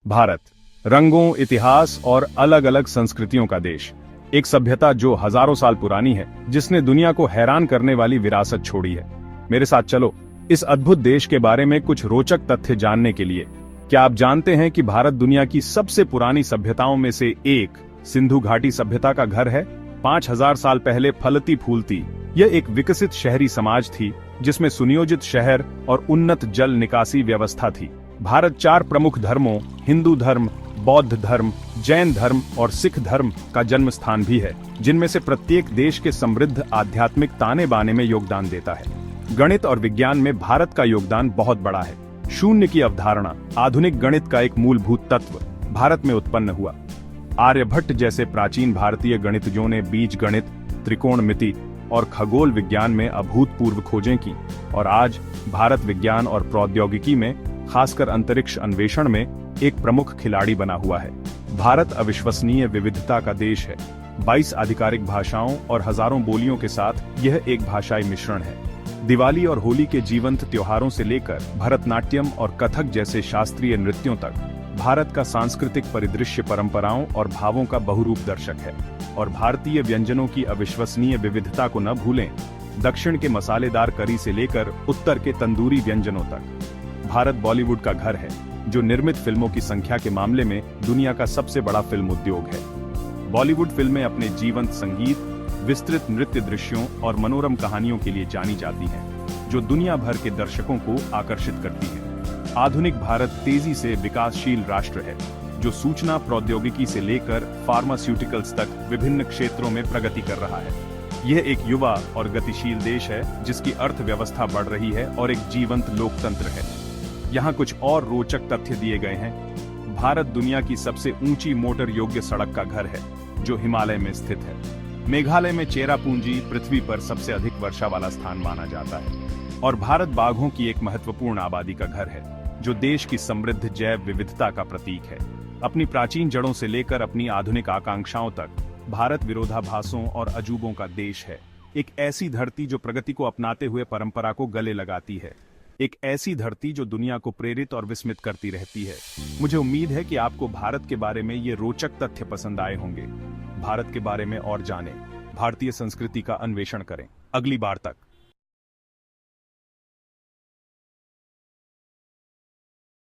भारत रंगों, इतिहास और अलग अलग संस्कृतियों का देश। एक सभ्यता जो हजारों साल पुरानी है, जिसने दुनिया को हैरान करने वाली विरासत छोड़ी है। मेरे साथ चलो इस अद्भुत देश के बारे में कुछ रोचक तथ्य जानने के लिए। क्या आप जानते हैं कि भारत दुनिया की सबसे पुरानी सभ्यताओं में से एक सिंधु घाटी सभ्यता का घर है? 5000 साल पहले फलती फूलती यह एक विकसित शहरी समाज थी, जिसमें सुनियोजित शहर और उन्नत जल निकासी व्यवस्था थी। भारत 4 प्रमुख धर्मों हिंदू धर्म, बौद्ध धर्म, जैन धर्म और सिख धर्म का जन्म स्थान भी है, जिनमें से प्रत्येक देश के समृद्ध आध्यात्मिक ताने बाने में योगदान देता है। गणित और विज्ञान में भारत का योगदान बहुत बड़ा है। शून्य की अवधारणा, आधुनिक गणित का एक मूलभूत तत्व, भारत में उत्पन्न हुआ। आर्यभट्ट जैसे प्राचीन भारतीय गणितज्ञों ने बीज गणित, त्रिकोणमिति और खगोल विज्ञान में अभूतपूर्व खोजें की, और आज भारत विज्ञान और प्रौद्योगिकी में, खासकर अंतरिक्ष अन्वेषण में, एक प्रमुख खिलाड़ी बना हुआ है। भारत अविश्वसनीय विविधता का देश है। 22 आधिकारिक भाषाओं और हजारों बोलियों के साथ यह एक भाषाई मिश्रण है। दिवाली और होली के जीवंत त्योहारों से लेकर भरतनाट्यम और कथक जैसे शास्त्रीय नृत्यों तक, भारत का सांस्कृतिक परिदृश्य परंपराओं और भावों का बहुरूप दर्शक है। और भारतीय व्यंजनों की अविश्वसनीय विविधता को न भूलें। दक्षिण के मसालेदार करी से लेकर उत्तर के तंदूरी व्यंजनों तक। भारत बॉलीवुड का घर है, जो निर्मित फिल्मों की संख्या के मामले में दुनिया का सबसे बड़ा फिल्म उद्योग है। बॉलीवुड फिल्में अपने जीवंत संगीत, विस्तृत नृत्य दृश्यों और मनोरम कहानियों के लिए जानी जाती हैं, जो दुनिया भर के दर्शकों को आकर्षित करती हैं। आधुनिक भारत तेजी से विकासशील राष्ट्र है, जो सूचना प्रौद्योगिकी से लेकर फार्मास्यूटिकल्स तक विभिन्न क्षेत्रों में प्रगति कर रहा है। यह एक युवा और गतिशील देश है, जिसकी अर्थव्यवस्था बढ़ रही है और एक जीवंत लोकतंत्र है। यहाँ कुछ और रोचक तथ्य दिए गए हैं। भारत दुनिया की सबसे ऊंची मोटर योग्य सड़क का घर है, जो हिमालय में स्थित है। मेघालय में चेरापूंजी पृथ्वी पर सबसे अधिक वर्षा वाला स्थान माना जाता है। और भारत बाघों की एक महत्वपूर्ण आबादी का घर है, जो देश की समृद्ध जैव विविधता का प्रतीक है। अपनी प्राचीन जड़ों से लेकर अपनी आधुनिक आकांक्षाओं तक, भारत विरोधाभासों और अजूबों का देश है। एक ऐसी धरती जो प्रगति को अपनाते हुए परंपरा को गले लगाती है। एक ऐसी धरती जो दुनिया को प्रेरित और विस्मित करती रहती है। मुझे उम्मीद है कि आपको भारत के बारे में ये रोचक तथ्य पसंद आए होंगे। भारत के बारे में और जानें, भारतीय संस्कृति का अन्वेषण करें। अगली बार तक